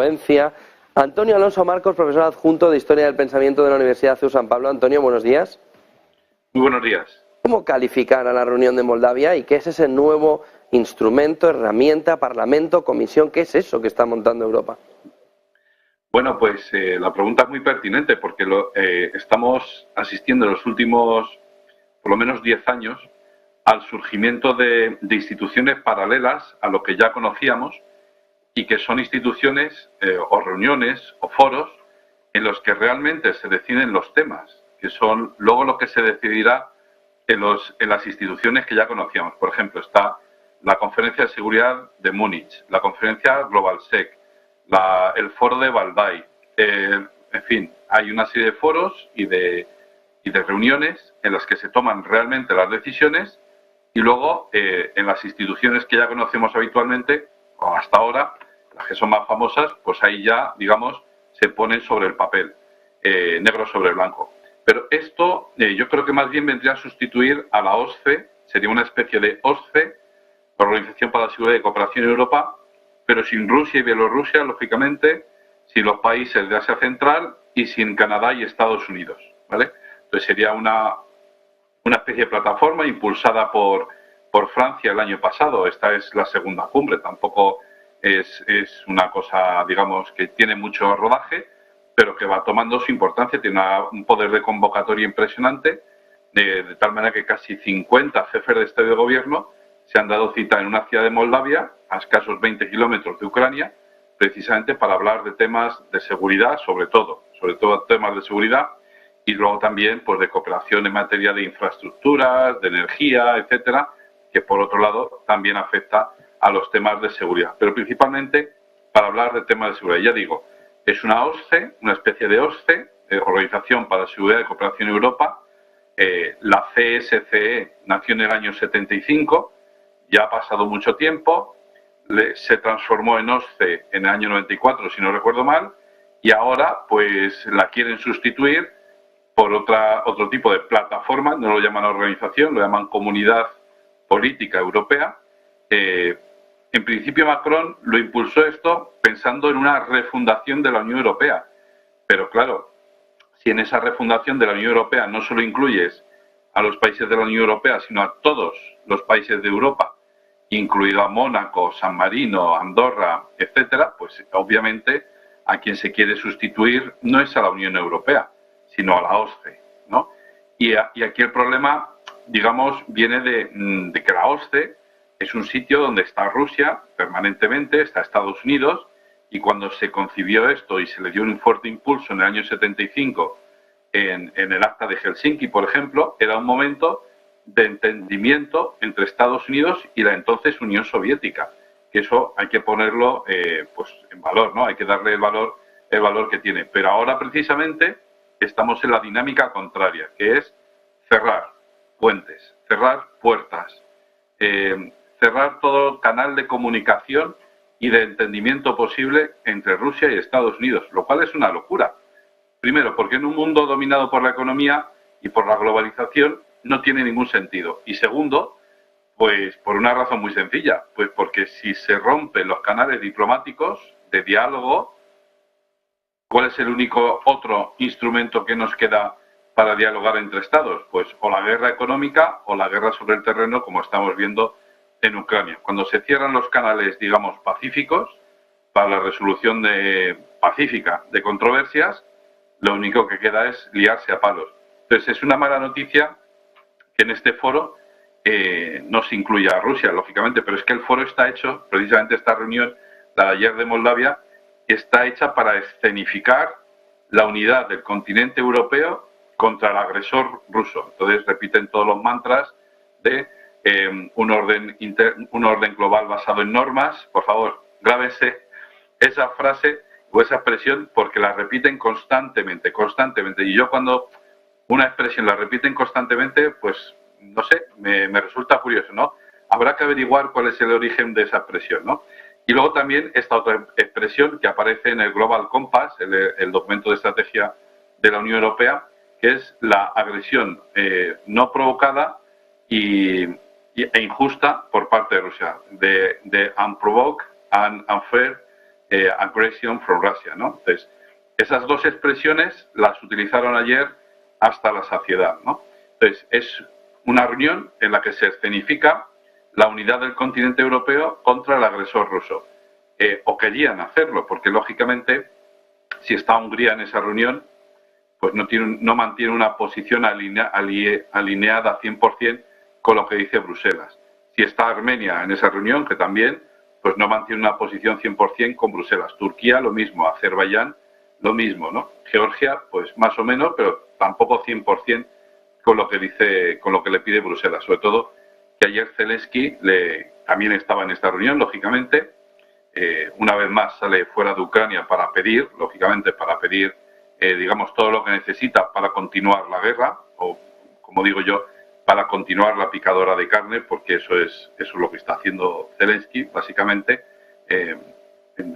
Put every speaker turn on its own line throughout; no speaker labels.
influencia. Antonio Alonso Marcos, profesor adjunto de Historia del Pensamiento de la Universidad CEU San Pablo. Antonio, buenos días.
Muy buenos días.
¿Cómo calificar a la reunión de Moldavia y qué es ese nuevo instrumento, herramienta, parlamento, comisión? ¿Qué es eso que está montando Europa?
Bueno, pues la pregunta es muy pertinente porque estamos asistiendo en los últimos, por lo menos 10 años, al surgimiento de instituciones paralelas a lo que ya conocíamos y que son instituciones o reuniones o foros en los que realmente se deciden los temas, que son luego lo que se decidirá en las instituciones que ya conocíamos. Por ejemplo, está la Conferencia de Seguridad de Múnich, la Conferencia GlobalSec, el Foro de Valdai. En fin, hay una serie de foros y de reuniones en las que se toman realmente las decisiones y luego en las instituciones que ya conocemos habitualmente, o hasta ahora, las que son más famosas, pues ahí ya, digamos, se ponen sobre el papel, negro sobre blanco. Pero esto yo creo que más bien vendría a sustituir a la OSCE, sería una especie de OSCE, Organización para la Seguridad y Cooperación en Europa, pero sin Rusia y Bielorrusia, lógicamente, sin los países de Asia Central y sin Canadá y Estados Unidos, ¿vale? Entonces sería una especie de plataforma impulsada por Francia el año pasado. Esta es la segunda cumbre, tampoco es una cosa, digamos, que tiene mucho rodaje, pero que va tomando su importancia, tiene un poder de convocatoria impresionante, de tal manera que casi 50 jefes de Estado y de Gobierno se han dado cita en una ciudad de Moldavia, a escasos 20 kilómetros de Ucrania, precisamente para hablar de temas de seguridad, sobre todo temas de seguridad, y luego también pues de cooperación en materia de infraestructuras, de energía, etcétera, que por otro lado también afecta a los temas de seguridad, pero principalmente para hablar de temas de seguridad. Ya digo, es una OSCE, una especie de OSCE, Organización para la Seguridad y Cooperación en Europa. La CSCE nació en el año 75, ya ha pasado mucho tiempo, se transformó en OSCE en el año 94, si no recuerdo mal, y ahora pues la quieren sustituir por otro tipo de plataforma, no lo llaman organización, lo llaman Comunidad Política Europea. En principio Macron lo impulsó esto pensando en una refundación de la Unión Europea, pero claro, si en esa refundación de la Unión Europea no solo incluyes a los países de la Unión Europea, sino a todos los países de Europa, incluido a Mónaco, San Marino, Andorra, etcétera, pues obviamente a quien se quiere sustituir no es a la Unión Europea, sino a la OSCE, ¿no? Y aquí el problema, digamos, viene de que la OSCE es un sitio donde está Rusia permanentemente, está Estados Unidos, y cuando se concibió esto y se le dio un fuerte impulso en el año 75 en el Acta de Helsinki, por ejemplo, era un momento de entendimiento entre Estados Unidos y la entonces Unión Soviética, que eso hay que ponerlo pues en valor, ¿no? Hay que darle el valor que tiene. Pero ahora precisamente estamos en la dinámica contraria, que es cerrar puentes, cerrar puertas, cerrar todo canal de comunicación y de entendimiento posible entre Rusia y Estados Unidos, lo cual es una locura. Primero, porque en un mundo dominado por la economía y por la globalización no tiene ningún sentido. Y segundo, pues por una razón muy sencilla, pues porque si se rompen los canales diplomáticos de diálogo, ¿cuál es el único otro instrumento que nos queda para dialogar entre Estados? Pues o la guerra económica o la guerra sobre el terreno, como estamos viendo en Ucrania. Cuando se cierran los canales, digamos, pacíficos, para la resolución pacífica de controversias, lo único que queda es liarse a palos. Entonces es una mala noticia que en este foro no se incluya a Rusia, lógicamente, pero es que el foro está hecho, precisamente esta reunión, la de ayer de Moldavia, está hecha para escenificar la unidad del continente europeo contra el agresor ruso. Entonces repiten todos los mantras de un orden global basado en normas. Por favor, grábense esa frase o esa expresión porque la repiten constantemente. Y yo cuando una expresión la repiten constantemente, pues no sé, me resulta curioso, ¿no? Habrá que averiguar cuál es el origen de esa expresión, ¿no? Y luego también esta otra expresión que aparece en el Global Compass, el documento de estrategia de la Unión Europea, que es la agresión no provocada e injusta por parte de Rusia, de unprovoked and unfair aggression from Russia, ¿no? Entonces, esas dos expresiones las utilizaron ayer hasta la saciedad, ¿no? Entonces, es una reunión en la que se escenifica la unidad del continente europeo contra el agresor ruso. O querían hacerlo, porque lógicamente, si está Hungría en esa reunión, pues no mantiene una posición alineada 100% con lo que dice Bruselas. Si está Armenia en esa reunión, que también, pues no mantiene una posición 100% con Bruselas. Turquía, lo mismo. Azerbaiyán, lo mismo, ¿no? Georgia, pues más o menos, pero tampoco 100% con lo que dice, con lo que le pide Bruselas. Sobre todo que ayer Zelensky también estaba en esta reunión, lógicamente. Una vez más sale fuera de Ucrania para pedir, lógicamente, digamos, todo lo que necesita para continuar la guerra, o, como digo yo, para continuar la picadora de carne, porque eso es lo que está haciendo Zelensky, básicamente.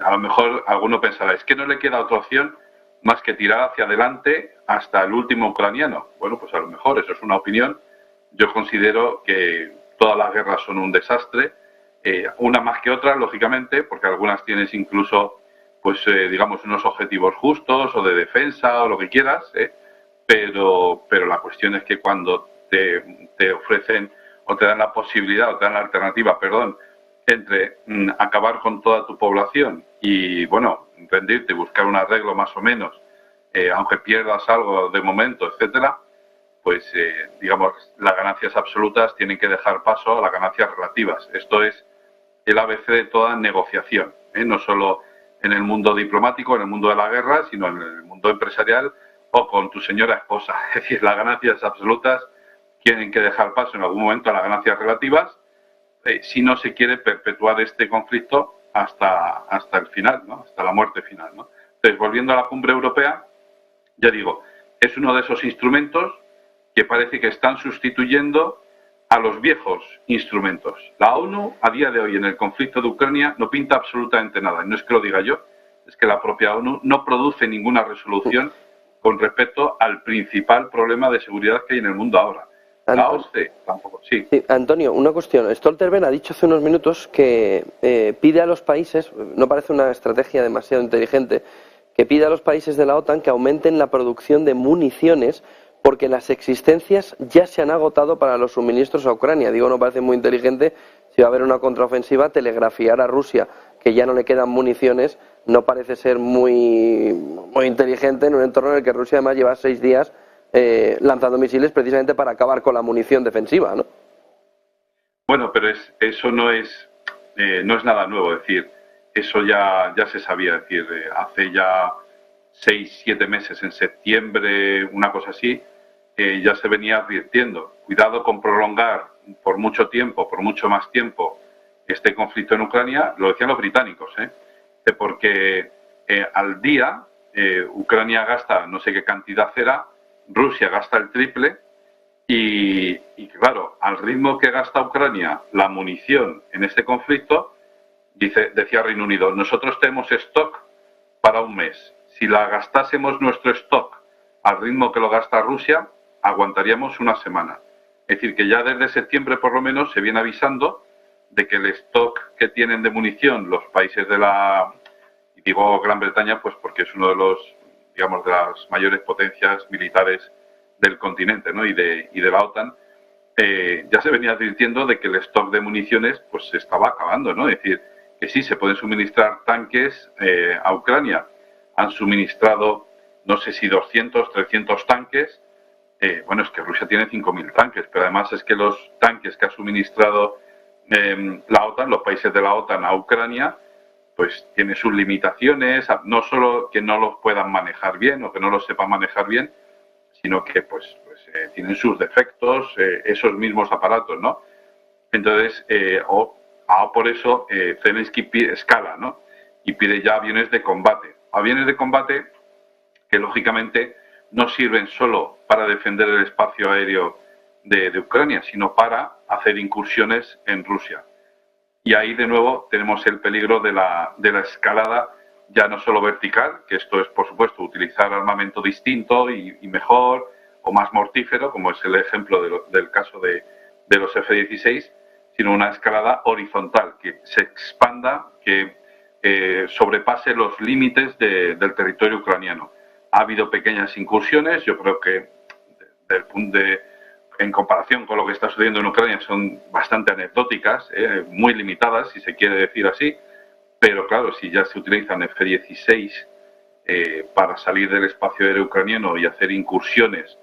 A lo mejor alguno pensará, es que no le queda otra opción más que tirar hacia adelante hasta el último ucraniano. Bueno, pues a lo mejor eso es una opinión. Yo considero que todas las guerras son un desastre, una más que otra, lógicamente, porque algunas tienes incluso, pues digamos, unos objetivos justos o de defensa o lo que quieras, pero la cuestión es que cuando te ofrecen o te dan la posibilidad o te dan la alternativa, entre acabar con toda tu población y, bueno, rendirte y buscar un arreglo más o menos, aunque pierdas algo de momento, etcétera, pues, digamos, las ganancias absolutas tienen que dejar paso a las ganancias relativas. Esto es el ABC de toda negociación, no solo en el mundo diplomático, en el mundo de la guerra, sino en el mundo empresarial o con tu señora esposa. Es decir, las ganancias absolutas tienen que dejar paso en algún momento a las ganancias relativas, si no se quiere perpetuar este conflicto hasta el final, ¿no? Hasta la muerte final, ¿no? Entonces, volviendo a la cumbre europea, ya digo, es uno de esos instrumentos que parece que están sustituyendo a los viejos instrumentos. La ONU, a día de hoy, en el conflicto de Ucrania, no pinta absolutamente nada. Y no es que lo diga yo, es que la propia ONU no produce ninguna resolución con respecto al principal problema de seguridad que hay en el mundo ahora. La OSCE tampoco, sí.
Antonio, una cuestión. Stoltenberg ha dicho hace unos minutos que pide a los países, no parece una estrategia demasiado inteligente, que pide a los países de la OTAN que aumenten la producción de municiones porque las existencias ya se han agotado para los suministros a Ucrania. Digo, no parece muy inteligente, si va a haber una contraofensiva, telegrafiar a Rusia que ya no le quedan municiones, no parece ser muy inteligente en un entorno en el que Rusia además lleva 6 días lanzando misiles precisamente para acabar con la munición defensiva, ¿no?
Bueno, pero eso no es nada nuevo, es decir, eso ya se sabía, es decir, hace ya 6, 7 meses, en septiembre, una cosa así, ya se venía advirtiendo. Cuidado con prolongar por mucho tiempo, por mucho más tiempo, este conflicto en Ucrania, lo decían los británicos, porque al día Ucrania gasta no sé qué cantidad era, Rusia gasta el triple y claro, al ritmo que gasta Ucrania la munición en este conflicto, decía Reino Unido, nosotros tenemos stock para un mes. Si la gastásemos nuestro stock al ritmo que lo gasta Rusia, aguantaríamos una semana. Es decir, que ya desde septiembre por lo menos se viene avisando de que el stock que tienen de munición los países de y digo Gran Bretaña, pues porque es uno de los, digamos, de las mayores potencias militares del continente, ¿no? y de la OTAN, ya se venía advirtiendo de que el stock de municiones pues se estaba acabando, ¿no? Es decir, que sí, se pueden suministrar tanques a Ucrania. Han suministrado, no sé si 200, 300 tanques. Bueno, es que Rusia tiene 5.000 tanques, pero además es que los tanques que ha suministrado la OTAN, los países de la OTAN a Ucrania, pues tiene sus limitaciones, no solo que no los puedan manejar bien o que no los sepan manejar bien, sino que pues tienen sus defectos, esos mismos aparatos, ¿no? Entonces, por eso Zelensky escala, ¿no? Y pide ya aviones de combate. Aviones de combate que lógicamente no sirven solo para defender el espacio aéreo de Ucrania, sino para hacer incursiones en Rusia. Y ahí de nuevo tenemos el peligro de la escalada, ya no solo vertical, que esto es por supuesto utilizar armamento distinto y mejor o más mortífero, como es el ejemplo del caso de los F-16, sino una escalada horizontal, que se expanda, que sobrepase los límites del territorio ucraniano. Ha habido pequeñas incursiones, yo creo que en comparación con lo que está sucediendo en Ucrania son bastante anecdóticas, muy limitadas, si se quiere decir así, pero claro, si ya se utilizan F-16 para salir del espacio aéreo ucraniano y hacer incursiones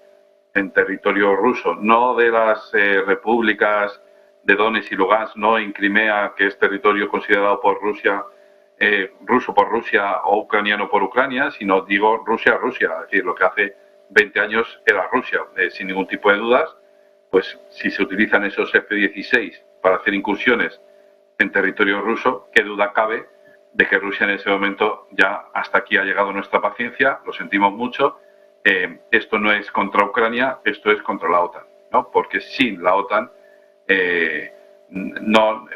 en territorio ruso, no de las repúblicas de Donetsk y Lugansk, no en Crimea, que es territorio considerado por Rusia, ruso por Rusia o ucraniano por Ucrania, sino digo Rusia, es decir, lo que hace 20 años era Rusia, sin ningún tipo de dudas. Pues si se utilizan esos F-16 para hacer incursiones en territorio ruso, qué duda cabe de que Rusia en ese momento ya hasta aquí ha llegado nuestra paciencia, lo sentimos mucho, esto no es contra Ucrania, esto es contra la OTAN, ¿no? Porque sin la OTAN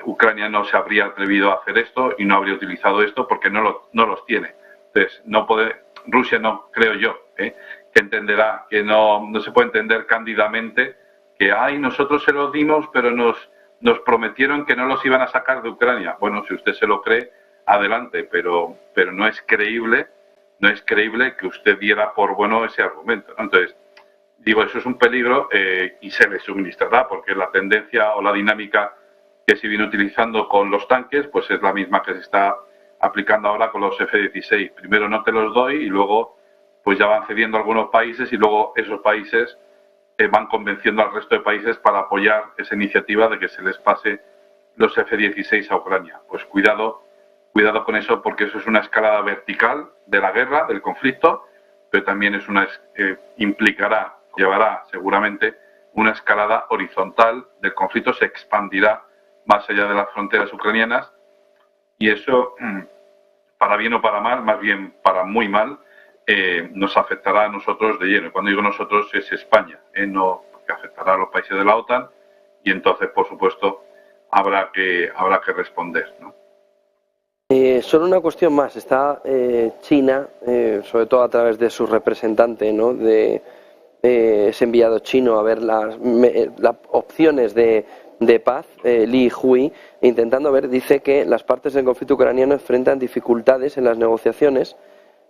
Ucrania no se habría atrevido a hacer esto y no habría utilizado esto porque no los tiene. Entonces, Rusia no creo yo, que entenderá que no se puede entender cándidamente que nosotros se los dimos, pero nos prometieron que no los iban a sacar de Ucrania. Bueno, si usted se lo cree, adelante, pero no es creíble que usted diera por bueno ese argumento, ¿no? Entonces, digo, eso es un peligro y se le suministrará, porque la tendencia o la dinámica que se viene utilizando con los tanques, pues es la misma que se está aplicando ahora con los F-16. Primero no te los doy y luego pues ya van cediendo algunos países y luego esos países van convenciendo al resto de países para apoyar esa iniciativa de que se les pase los F-16 a Ucrania. Pues cuidado con eso, porque eso es una escalada vertical de la guerra, del conflicto, pero también llevará seguramente una escalada horizontal del conflicto, se expandirá más allá de las fronteras ucranianas y eso, para bien o para mal, más bien para muy mal, nos afectará a nosotros de lleno. Cuando digo nosotros es España, no, porque afectará a los países de la OTAN y entonces, por supuesto, habrá que responder, ¿no?
Solo una cuestión más. Está China, sobre todo a través de su representante, ¿no? De ese enviado chino a ver las opciones de paz, Li Hui, intentando ver, dice que las partes del conflicto ucraniano enfrentan dificultades en las negociaciones,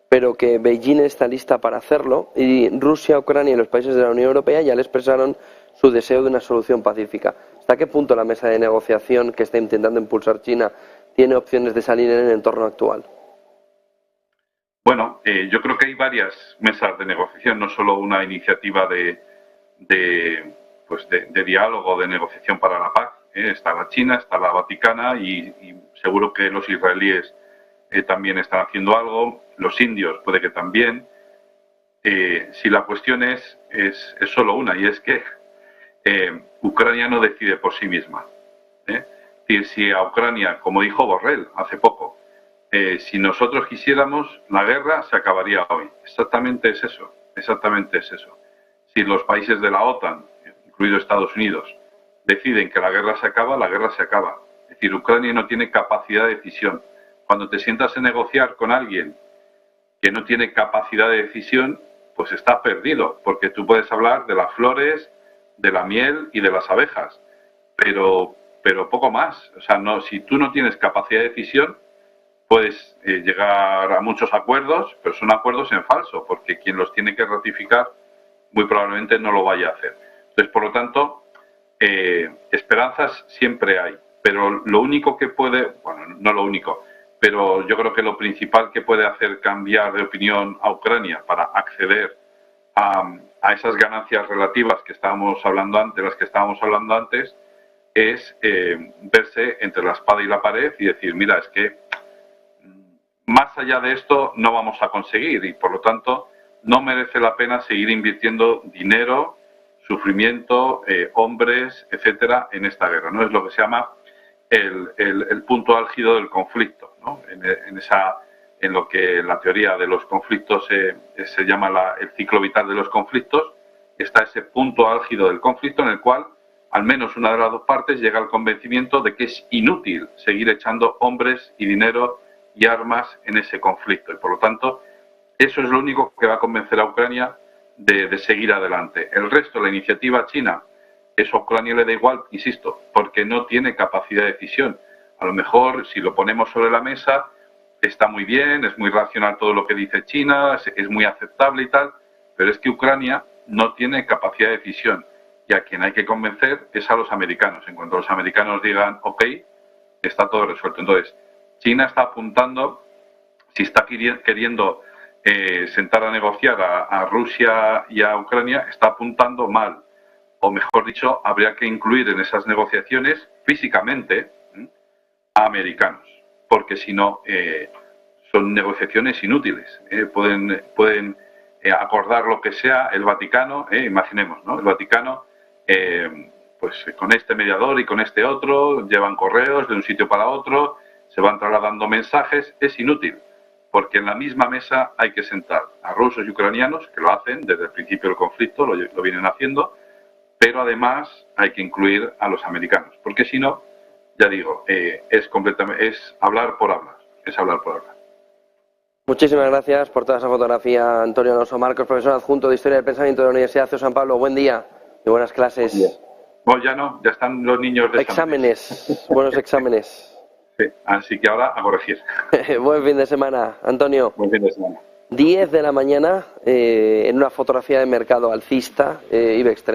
pero que Beijing está lista para hacerlo y Rusia, Ucrania y los países de la Unión Europea ya le expresaron su deseo de una solución pacífica. ¿Hasta qué punto la mesa de negociación que está intentando impulsar China tiene opciones de salir en el entorno actual?
Bueno, yo creo que hay varias mesas de negociación, no solo una iniciativa de diálogo, de negociación para la paz. Está la China, está la Vaticana y seguro que los israelíes también están haciendo algo, los indios puede que también. Si la cuestión es solo una, y es que Ucrania no decide por sí misma. Es decir, si a Ucrania, como dijo Borrell hace poco, si nosotros quisiéramos, la guerra se acabaría hoy. Exactamente es eso. Si los países de la OTAN, incluido Estados Unidos, deciden que la guerra se acaba, la guerra se acaba. Es decir, Ucrania no tiene capacidad de decisión. Cuando te sientas a negociar con alguien que no tiene capacidad de decisión, pues estás perdido, porque tú puedes hablar de las flores, de la miel y de las abejas, pero poco más. O sea, si tú no tienes capacidad de decisión, puedes llegar a muchos acuerdos, pero son acuerdos en falso, porque quien los tiene que ratificar muy probablemente no lo vaya a hacer. Entonces, por lo tanto, esperanzas siempre hay, pero lo único que puede, bueno, no lo único, pero yo creo que lo principal que puede hacer cambiar de opinión a Ucrania para acceder a esas ganancias relativas que estábamos hablando antes, es verse entre la espada y la pared y decir, mira, es que más allá de esto no vamos a conseguir y por lo tanto no merece la pena seguir invirtiendo dinero, sufrimiento, hombres, etcétera, en esta guerra, ¿no? Es lo que se llama el punto álgido del conflicto, ¿no? En lo que en la teoría de los conflictos se llama el ciclo vital de los conflictos, está ese punto álgido del conflicto en el cual al menos una de las dos partes llega al convencimiento de que es inútil seguir echando hombres y dinero y armas en ese conflicto. Y por lo tanto, eso es lo único que va a convencer a Ucrania de seguir adelante. El resto, la iniciativa china, eso a Ucrania le da igual, insisto, porque no tiene capacidad de decisión. A lo mejor, si lo ponemos sobre la mesa, está muy bien, es muy racional todo lo que dice China, es muy aceptable y tal, pero es que Ucrania no tiene capacidad de decisión y a quien hay que convencer es a los americanos. En cuanto los americanos digan ok, está todo resuelto. Entonces, China está apuntando, si está queriendo sentar a negociar a Rusia y a Ucrania, está apuntando mal. O mejor dicho, habría que incluir en esas negociaciones físicamente a americanos, porque si no, son negociaciones inútiles. Pueden acordar lo que sea el Vaticano, imaginemos, ¿no? El Vaticano, pues con este mediador y con este otro, llevan correos de un sitio para otro, se van trasladando mensajes, es inútil, porque en la misma mesa hay que sentar a rusos y ucranianos, que lo hacen desde el principio del conflicto, lo vienen haciendo, pero además hay que incluir a los americanos, porque si no, ya digo, es hablar por hablar, es hablar por hablar.
Muchísimas gracias por toda esa fotografía, Antonio Alonso Marcos, profesor adjunto de Historia del Pensamiento de la Universidad de San Pablo. Buen día y buenas clases.
Bueno, ya no, ya están los niños de
exámenes, buenos exámenes.
Sí, así que ahora a corregir.
Buen fin de semana, Antonio.
Buen fin de semana.
10 de la mañana, en una fotografía de mercado alcista, IBEX 35.